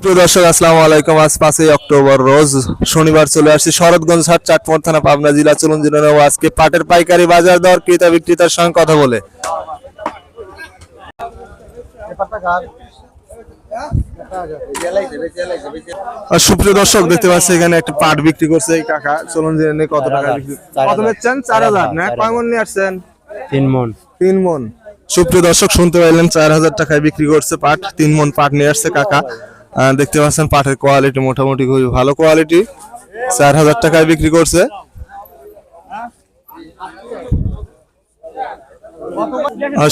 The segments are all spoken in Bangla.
প্রিয় দর্শক আসসালামু আলাইকুম। আজ 5ই অক্টোবর রোজ শনিবার চলে আসছি শরৎগঞ্জ হাট, চাটমোহর থানা, পাবনা জেলা। চলুন জেনে নেব আজকে পাটের পাইকারি বাজার দর, ক্রেতা বিক্রেতার সঙ্গে কথা বলে। আর সুপ্রিয় দর্শক দেখতে পাচ্ছি এখানে একটা পাট বিক্রি করছে এই কাকা। চলুন জেনে নেই কত টাকা বিক্রি। কত বেচছেন? 4000 না? কয় মণ নিয়ে আসছেন? 3 মণ। 3 মণ। সুপ্রিয় দর্শক শুনতে পাইলেন 4000 টাকায় বিক্রি করছে পাট। 3 মণ পাট নিয়ে আসছে কাকা। দেখতে পাচ্ছেন পাটের কোয়ালিটি মোটামুটি খুবই ভালো কোয়ালিটি। 4000 টাকায় বিক্রি করছে।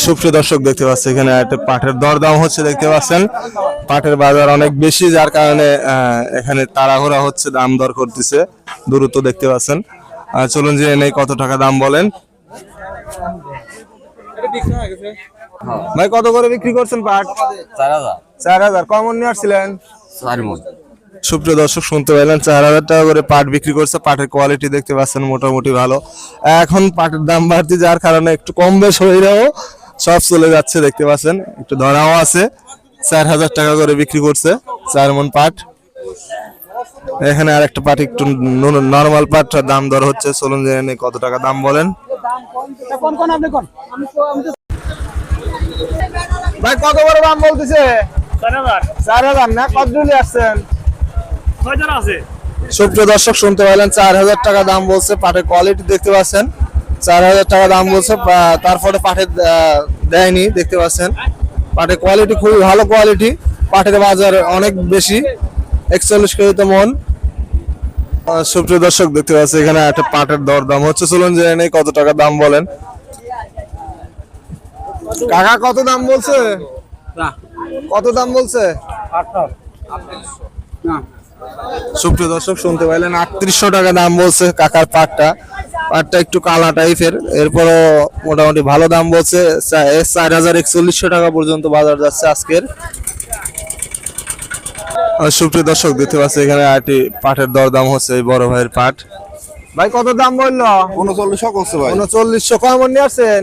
সুপ্রিয় দর্শক দেখতে পাচ্ছি এখানে একটা পাটের দরদাম হচ্ছে, দেখতে পাচ্ছেন পাটের বাজার অনেক বেশি, যার কারণে এখানে তাড়াহুড়া হচ্ছে, দাম দর করতেছে দ্রুত, দেখতে পাচ্ছেন। চলুন জেনে নেই কত টাকা দাম বলেন। ভাই কত করে বিক্রি করছেন পাট? 4000। কমন নিয়ে আসছিলেন? 4 মণ। সুপ্রিয় দর্শক শুনতে পাইলেন 4000 টাকা করে পাট বিক্রি করছে। পাটের কোয়ালিটি দেখতে পাচ্ছেন মোটামুটি ভালো। এখন পাটের দাম বাড়তি, যার কারণে একটু কম বেশ হইলেও সব চলে যাচ্ছে, দেখতে পাচ্ছেন একটু ধরাও আছে। 4000 টাকা করে বিক্রি করছে 4 মণ পাট। এখানে আর একটা পাট একটু নরমাল পাটটার দাম দর হচ্ছে। চলুন জেনে নেই কত টাকা দাম বলেন। ভাই কত করে দাম বলতেছে? 4000 না? কত জুলি আসছেন? সুপ্রিয় দর্শক শুনতে পাইলেন 4000 টাকা দাম বলছে। পাটের কোয়ালিটি দেখতে পাচ্ছেন, 4000 টাকা দাম বলছে। তারপরে পাটের দেয়নি, দেখতে পাচ্ছেন পাটের কোয়ালিটি খুবই ভালো কোয়ালিটি। পাটের বাজার অনেক বেশি, 41 কেজিতে মন। সুপ্রিয় দর্শক দেখতে পাচ্ছি এখানে একটা পাটের দর দাম হচ্ছে। চলুন জেনে নেই কত টাকা দাম বলেন। কাকা কত দাম বলছে? কত দাম বলছে? সুপ্রিয় দর্শক শুনতে পাইলেন 3800 টাকা দাম বলছে কাকার পাটটা। পাটটা একটু কালা টাইপের, এরপরও মোটামুটি ভালো দাম বলছে। 4100 টাকা পর্যন্ত বাজার যাচ্ছে আজকের। সুপ্রিয় দর্শক দেখতে পাচ্ছি এখানে আরেকটি পাটের দর দাম হচ্ছে, এই বড় ভাইয়ের পাট। ভাই কত দাম বললো? 3900 করছে ভাই। 3900। কমন নিয়ে আসছেন?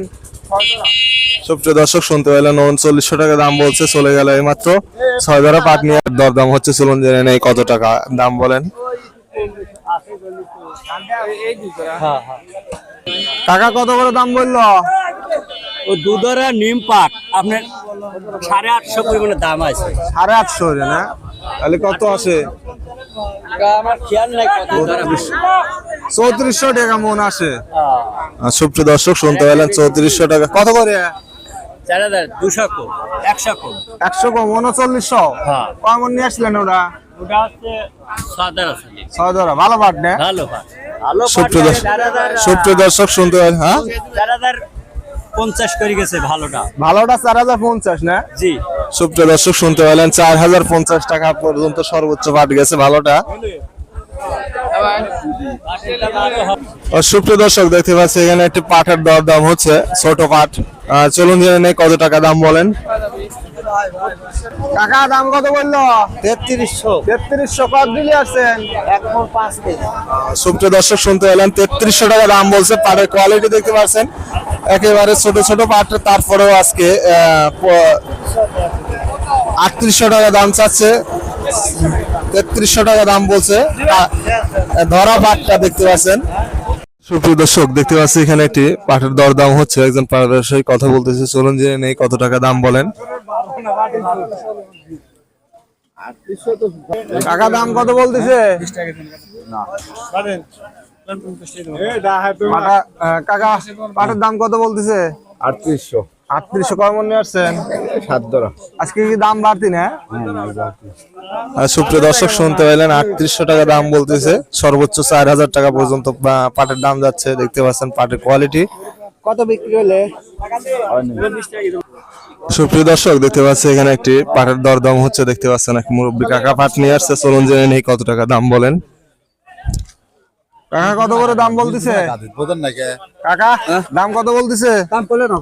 সুপ্রিয় দর্শক শুনতে পেলেন 3900 টাকা দাম বলছে, চলে গেল এই মাত্র। 6 ধরা পাট নিয়ে দরদাম হচ্ছে। চলুন জেনে নেই কত টাকা দাম বলেন। টাকা কত করে দাম বললো? ও দুধরা নিম পাট আপনার 850 পরিমাণে দাম আছে। 850 না? তাহলে কত আছে? আমার খেয়াল নাই কত ধরা। 3400 টাকা মন আসে। সুপ্রিয় দর্শক শুনতে পেলেন 3400 টাকা। কত করে? 4200 কম, 100 কম। 100 কম 3900। হ্যাঁ। কমন নিয়ে আসলেন ওটা? ওটা হচ্ছে 6 আছে। 6 ধরা ভালো পাট না? ভালো পাট। ভালো পাট। সুপ্রিয় দর্শক শুনতে পেলেন, হ্যাঁ 4050 করে গেছে ভালোটা। ভালোটা 4050 না? জি। সুপ্রিয় দর্শক শুনতে পেলেন 4050 টাকা পর্যন্ত সর্বোচ্চ পাট গেছে ভালোটা। সুপ্রিয় দর্শক দেখতে পাচ্ছি এখানে একটি পাটের দর দাম হচ্ছে, ছোট পাট। চলুন জেনে নেই কত টাকা দাম বলেন। কাকা দাম কত বললো? 3300। 3300। কত দিলে আসছেন? 1 মণ 5 কেজি। সুপ্রিয় দর্শক শুনতে পেলেন 3300 টাকা দাম বলছে। পাটের কোয়ালিটি দেখতে পাচ্ছেন একেবারে ছোট ছোট পাট। তারপরেও আজকে 3800 টাকা দাম চাচ্ছে, 3300 টাকা দাম বলছে। ধরা পাটটা দেখতে পাচ্ছেন। সুপ্রিয় দর্শক দেখতে পাচ্ছি এখানে একটি পাটের দর দাম হচ্ছে, একজন পাট ব্যবসায়ী কথা বলতেছে। চলুন জেনে নেই কত টাকা দাম বলেন। কাকা দাম কত বলতেছে? কাকা পাটের দাম কত বলতেছে? 3800। 3800। কমন নিয়ে আসছেন? 7 ধরা। আজকে কি দাম বাড়তি না? সুপ্রিয় দর্শক শুনতে পেলেন 3800 টাকা দাম বলতেছে। সর্বোচ্চ 4000 টাকা পর্যন্ত পাটের দাম যাচ্ছে, দেখতে পাচ্ছেন পাটের কোয়ালিটি। কত বিক্রি হলে? সুপ্রিয় দর্শক দেখতে পাচ্ছি এখানে একটি পাটের দর দাম হচ্ছে, দেখতে পাচ্ছেন এক মুরব্বী কাকা পাট নিয়ে আসছে। চলুন জেনে নেই কত টাকা দাম বলেন। কাকা কত করে দাম বলতেছে? কাকা দাম কত বলতেছে? দাম বলে না।